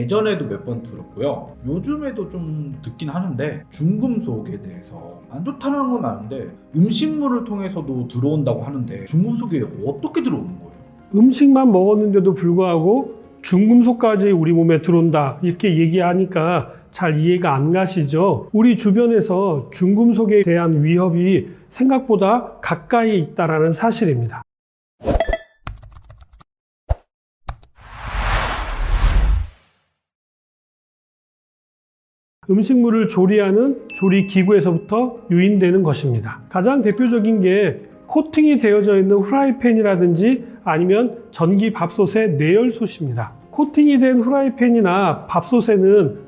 예전에도 몇 번 들었고요. 요즘에도 좀 듣긴 하는데 중금속에 대해서 안 좋다는 건 아는데 음식물을 통해서도 들어온다고 하는데 중금속이 어떻게 들어오는 거예요? 음식만 먹었는데도 불구하고 중금속까지 우리 몸에 들어온다 이렇게 얘기하니까 잘 이해가 안 가시죠? 우리 주변에서 중금속에 대한 위협이 생각보다 가까이 있다는 사실입니다. 음식물을 조리하는 조리기구에서부터 유인되는 것입니다. 가장 대표적인 게 코팅이 되어져 있는 후라이팬이라든지 아니면 전기 밥솥의 내열솥입니다. 코팅이 된 후라이팬이나 밥솥에는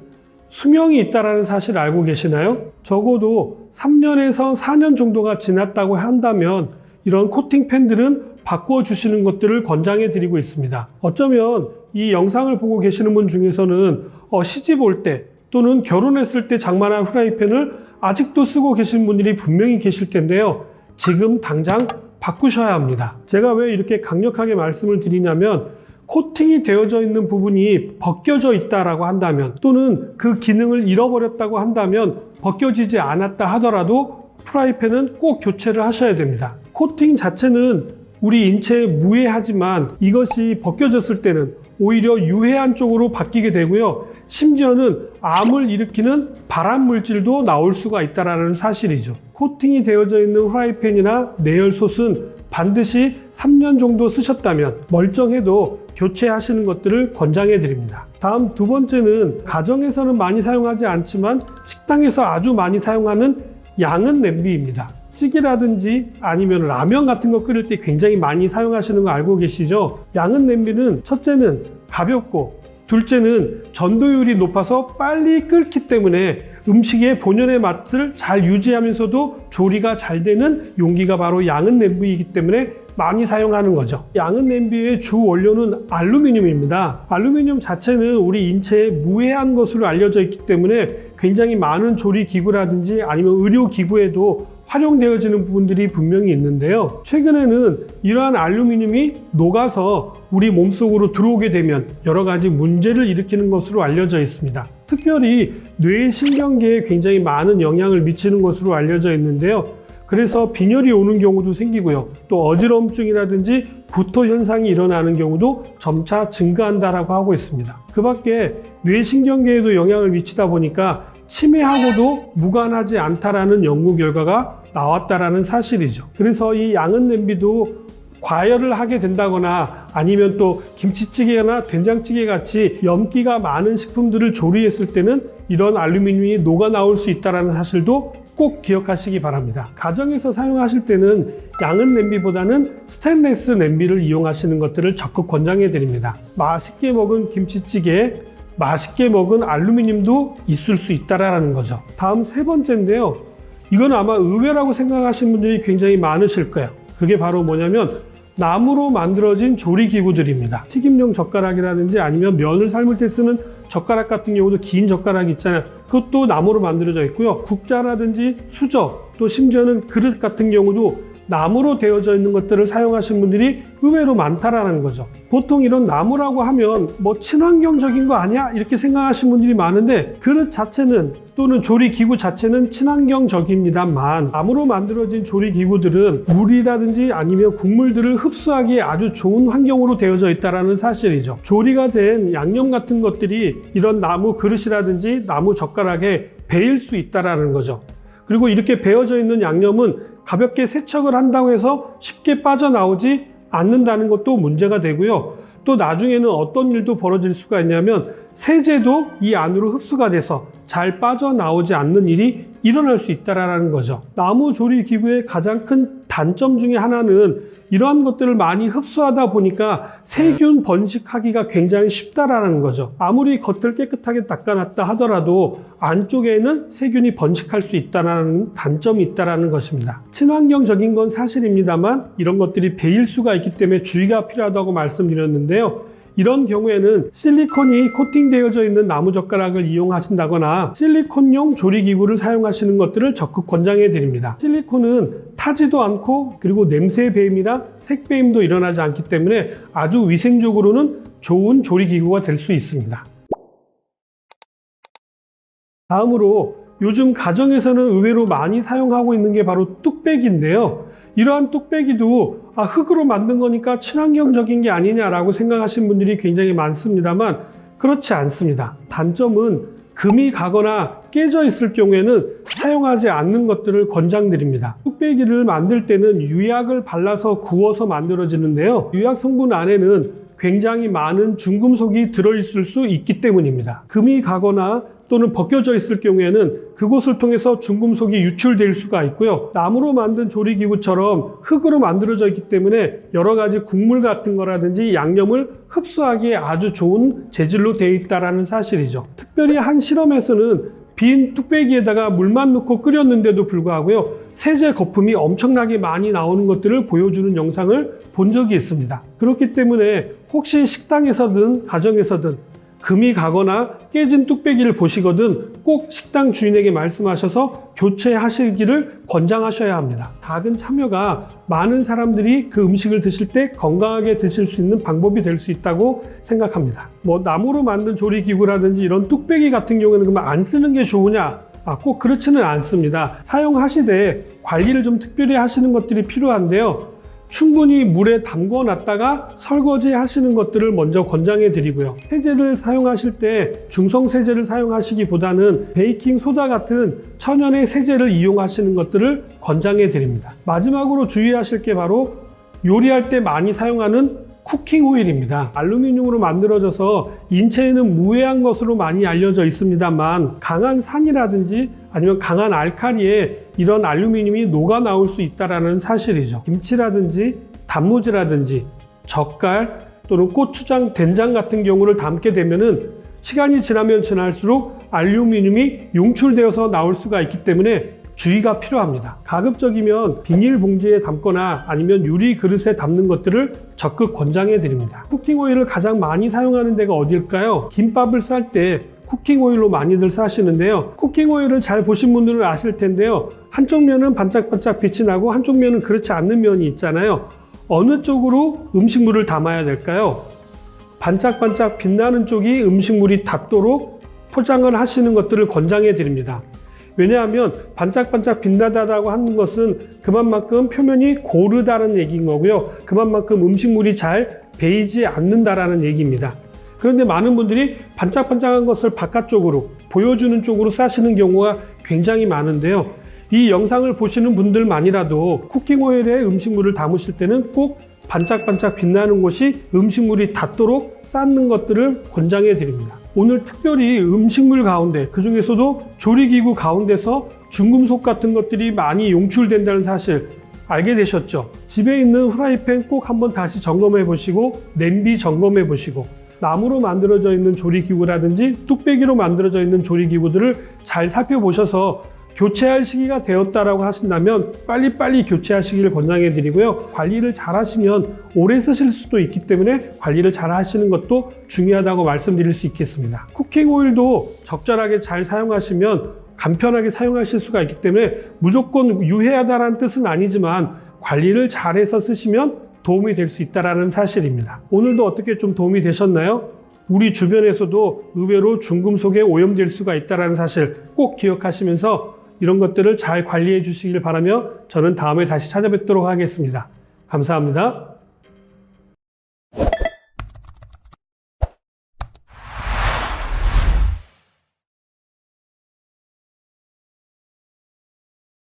수명이 있다는 사실 알고 계시나요? 적어도 3년에서 4년 정도가 지났다고 한다면 이런 코팅팬들은 바꿔주시는 것들을 권장해 드리고 있습니다. 어쩌면 이 영상을 보고 계시는 분 중에서는 시집 올 때 또는 결혼했을 때 장만한 후라이팬을 아직도 쓰고 계신 분들이 분명히 계실 텐데요. 지금 당장 바꾸셔야 합니다. 제가 왜 이렇게 강력하게 말씀을 드리냐면 코팅이 되어져 있는 부분이 벗겨져 있다라고 한다면 또는 그 기능을 잃어버렸다고 한다면 벗겨지지 않았다 하더라도 프라이팬은 꼭 교체를 하셔야 됩니다. 코팅 자체는 우리 인체에 무해하지만 이것이 벗겨졌을 때는 오히려 유해한 쪽으로 바뀌게 되고요. 심지어는 암을 일으키는 발암 물질도 나올 수가 있다는 사실이죠. 코팅이 되어져 있는 후라이팬이나 내열솥은 반드시 3년 정도 쓰셨다면 멀쩡해도 교체하시는 것들을 권장해 드립니다. 다음 두 번째는 가정에서는 많이 사용하지 않지만 식당에서 아주 많이 사용하는 양은 냄비입니다. 찌개라든지 아니면 라면 같은 거 끓일 때 굉장히 많이 사용하시는 거 알고 계시죠? 양은 냄비는 첫째는 가볍고 둘째는 전도율이 높아서 빨리 끓기 때문에 음식의 본연의 맛을 잘 유지하면서도 조리가 잘 되는 용기가 바로 양은 냄비이기 때문에 많이 사용하는 거죠. 양은 냄비의 주 원료는 알루미늄입니다. 알루미늄 자체는 우리 인체에 무해한 것으로 알려져 있기 때문에 굉장히 많은 조리기구라든지 아니면 의료기구에도 활용되어지는 부분들이 분명히 있는데요. 최근에는 이러한 알루미늄이 녹아서 우리 몸속으로 들어오게 되면 여러 가지 문제를 일으키는 것으로 알려져 있습니다. 특별히 뇌신경계에 굉장히 많은 영향을 미치는 것으로 알려져 있는데요. 그래서 빈혈이 오는 경우도 생기고요. 또 어지럼증이라든지 구토 현상이 일어나는 경우도 점차 증가한다라고 하고 있습니다. 그 밖에 뇌신경계에도 영향을 미치다 보니까 치매하고도 무관하지 않다라는 연구 결과가 나왔다라는 사실이죠. 그래서 이 양은 냄비도 과열을 하게 된다거나 아니면 또 김치찌개나 된장찌개 같이 염기가 많은 식품들을 조리했을 때는 이런 알루미늄이 녹아 나올 수 있다는 사실도 꼭 기억하시기 바랍니다. 가정에서 사용하실 때는 양은 냄비보다는 스테인리스 냄비를 이용하시는 것들을 적극 권장해 드립니다. 맛있게 먹은 김치찌개에 맛있게 먹은 알루미늄도 있을 수 있다라는 거죠. 다음 세 번째인데요. 이건 아마 의외라고 생각하시는 분들이 굉장히 많으실 거예요. 그게 바로 뭐냐면 나무로 만들어진 조리기구들입니다. 튀김용 젓가락이라든지 아니면 면을 삶을 때 쓰는 젓가락 같은 경우도 긴 젓가락이 있잖아요. 그것도 나무로 만들어져 있고요. 국자라든지 수저 또 심지어는 그릇 같은 경우도 나무로 되어져 있는 것들을 사용하시는 분들이 의외로 많다라는 거죠. 보통 이런 나무라고 하면 뭐 친환경적인 거 아니야? 이렇게 생각하시는 분들이 많은데 그릇 자체는 또는 조리기구 자체는 친환경적입니다만 나무로 만들어진 조리기구들은 물이라든지 아니면 국물들을 흡수하기에 아주 좋은 환경으로 되어져 있다는 사실이죠. 조리가 된 양념 같은 것들이 이런 나무 그릇이라든지 나무 젓가락에 배일 수 있다는 거죠. 그리고 이렇게 배어져 있는 양념은 가볍게 세척을 한다고 해서 쉽게 빠져나오지 않는다는 것도 문제가 되고요. 또 나중에는 어떤 일도 벌어질 수가 있냐면 세제도 이 안으로 흡수가 돼서 잘 빠져나오지 않는 일이 일어날 수 있다는 거죠. 나무 조리기구의 가장 큰 단점 중에 하나는 이러한 것들을 많이 흡수하다 보니까 세균 번식하기가 굉장히 쉽다라는 거죠. 아무리 겉을 깨끗하게 닦아놨다 하더라도 안쪽에는 세균이 번식할 수 있다는 단점이 있다는 것입니다. 친환경적인 건 사실입니다만 이런 것들이 배일 수가 있기 때문에 주의가 필요하다고 말씀드렸는데요. 이런 경우에는 실리콘이 코팅되어져 있는 나무젓가락을 이용하신다거나 실리콘용 조리기구를 사용하시는 것들을 적극 권장해 드립니다. 실리콘은 타지도 않고 그리고 냄새 배임이나 색 배임도 일어나지 않기 때문에 아주 위생적으로는 좋은 조리기구가 될 수 있습니다. 다음으로 요즘 가정에서는 의외로 많이 사용하고 있는 게 바로 뚝배기인데요. 이러한 뚝배기도 흙으로 만든 거니까 친환경적인 게 아니냐라고 생각하시는 분들이 굉장히 많습니다만 그렇지 않습니다. 단점은 금이 가거나 깨져 있을 경우에는 사용하지 않는 것들을 권장드립니다. 뚝배기를 만들 때는 유약을 발라서 구워서 만들어지는데요. 유약 성분 안에는 굉장히 많은 중금속이 들어있을 수 있기 때문입니다. 금이 가거나 또는 벗겨져 있을 경우에는 그곳을 통해서 중금속이 유출될 수가 있고요. 나무로 만든 조리기구처럼 흙으로 만들어져 있기 때문에 여러 가지 국물 같은 거라든지 양념을 흡수하기에 아주 좋은 재질로 되어 있다는 사실이죠. 특별히 한 실험에서는 빈 뚝배기에다가 물만 넣고 끓였는데도 불구하고요, 세제 거품이 엄청나게 많이 나오는 것들을 보여주는 영상을 본 적이 있습니다. 그렇기 때문에 혹시 식당에서든 가정에서든 금이 가거나 깨진 뚝배기를 보시거든 꼭 식당 주인에게 말씀하셔서 교체하시기를 권장하셔야 합니다. 작은 참여가 많은 사람들이 그 음식을 드실 때 건강하게 드실 수 있는 방법이 될 수 있다고 생각합니다. 나무로 만든 조리기구라든지 이런 뚝배기 같은 경우에는 그러면 안 쓰는 게 좋으냐? 꼭 그렇지는 않습니다. 사용하시되 관리를 좀 특별히 하시는 것들이 필요한데요. 충분히 물에 담궈 놨다가 설거지 하시는 것들을 먼저 권장해 드리고요. 세제를 사용하실 때 중성 세제를 사용하시기보다는 베이킹 소다 같은 천연의 세제를 이용하시는 것들을 권장해 드립니다. 마지막으로 주의하실 게 바로 요리할 때 많이 사용하는 쿠킹 오일입니다. 알루미늄으로 만들어져서 인체에는 무해한 것으로 많이 알려져 있습니다만 강한 산이라든지 아니면 강한 알칼리에 이런 알루미늄이 녹아 나올 수 있다는 사실이죠. 김치라든지 단무지라든지 젓갈 또는 고추장, 된장 같은 경우를 담게 되면은 시간이 지나면 지날수록 알루미늄이 용출되어서 나올 수가 있기 때문에 주의가 필요합니다. 가급적이면 비닐봉지에 담거나 아니면 유리 그릇에 담는 것들을 적극 권장해 드립니다. 쿠킹 오일을 가장 많이 사용하는 데가 어딜까요? 김밥을 쌀 때 쿠킹 오일로 많이들 싸시는데요. 쿠킹 오일을 잘 보신 분들은 아실 텐데요. 한쪽 면은 반짝반짝 빛이 나고 한쪽 면은 그렇지 않는 면이 있잖아요. 어느 쪽으로 음식물을 담아야 될까요? 반짝반짝 빛나는 쪽이 음식물이 닿도록 포장을 하시는 것들을 권장해 드립니다. 왜냐하면 반짝반짝 빛나다라고 하는 것은 그만큼 표면이 고르다는 얘기인 거고요. 그만큼 음식물이 잘 배이지 않는다라는 얘기입니다. 그런데 많은 분들이 반짝반짝한 것을 바깥쪽으로 보여주는 쪽으로 싸시는 경우가 굉장히 많은데요. 이 영상을 보시는 분들만이라도 쿠킹 오일에 음식물을 담으실 때는 꼭 반짝반짝 빛나는 곳이 음식물이 닿도록 쌓는 것들을 권장해 드립니다. 오늘 특별히 음식물 가운데 그 중에서도 조리기구 가운데서 중금속 같은 것들이 많이 용출된다는 사실 알게 되셨죠? 집에 있는 후라이팬 꼭 한번 다시 점검해 보시고 냄비 점검해 보시고 나무로 만들어져 있는 조리기구라든지 뚝배기로 만들어져 있는 조리기구들을 잘 살펴보셔서 교체할 시기가 되었다라고 하신다면 빨리빨리 교체하시기를 권장해 드리고요. 관리를 잘 하시면 오래 쓰실 수도 있기 때문에 관리를 잘 하시는 것도 중요하다고 말씀드릴 수 있겠습니다. 쿠킹 오일도 적절하게 잘 사용하시면 간편하게 사용하실 수가 있기 때문에 무조건 유해하다는 뜻은 아니지만 관리를 잘해서 쓰시면 도움이 될 수 있다는 사실입니다. 오늘도 어떻게 좀 도움이 되셨나요? 우리 주변에서도 의외로 중금속에 오염될 수가 있다는 사실 꼭 기억하시면서 이런 것들을 잘 관리해 주시길 바라며 저는 다음에 다시 찾아뵙도록 하겠습니다. 감사합니다.